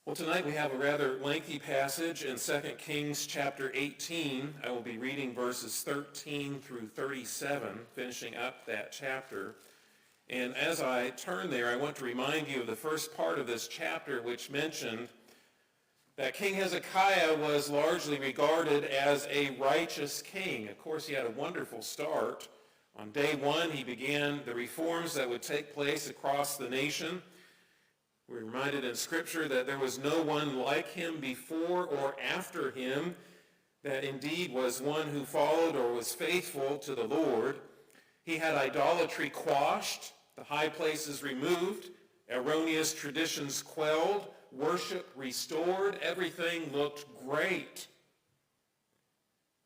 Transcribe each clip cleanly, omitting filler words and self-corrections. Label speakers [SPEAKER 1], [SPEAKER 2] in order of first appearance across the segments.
[SPEAKER 1] Well, tonight we have a rather lengthy passage in 2 Kings chapter 18. I will be reading verses 13 through 37, finishing up that chapter. And as I turn there, I want to remind you of the first part of this chapter, which mentioned that King Hezekiah was largely regarded as a righteous king. Of course, he had a wonderful start. On day one, he began the reforms that would take place across the nation. We're reminded in Scripture that there was no one like him before or after him, that indeed was one who followed or was faithful to the Lord. He had idolatry quashed, the high places removed, erroneous traditions quelled, worship restored. Everything looked great.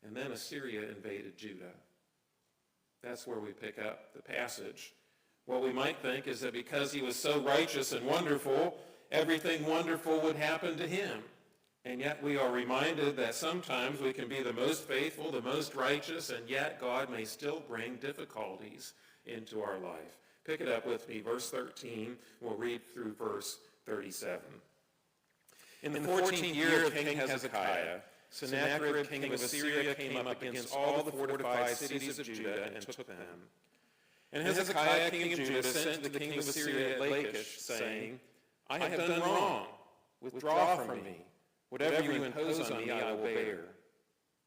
[SPEAKER 1] And then Assyria invaded Judah. That's where we pick up the passage. What we might think is that because he was so righteous and wonderful, everything wonderful would happen to him. And yet we are reminded that sometimes we can be the most faithful, the most righteous, and yet God may still bring difficulties into our life. Pick it up with me, verse 13. We'll read through verse 37. In the 14th year of King Hezekiah, Sennacherib, king of Assyria, came up against all the fortified cities of Judah and took them. And Hezekiah, king of Judah, sent to the king of Assyria at Lachish, saying, I have done wrong. Withdraw from me. Whatever you impose on me, I will bear.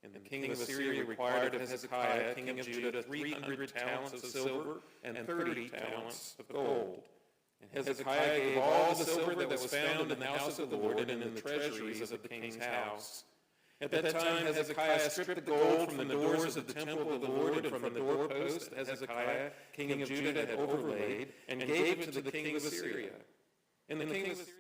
[SPEAKER 1] And the king of Assyria required of Hezekiah, king of Judah, 300 talents of silver and 30 talents of gold. And Hezekiah gave all the silver that was found in the house of the Lord and in the treasuries of the king's house. At that time, Hezekiah stripped the gold from the doors of the temple of the Lord and from the doorposts that Hezekiah, king of Judah, had overlaid, and gave it to the king of Assyria. And the king of Assyria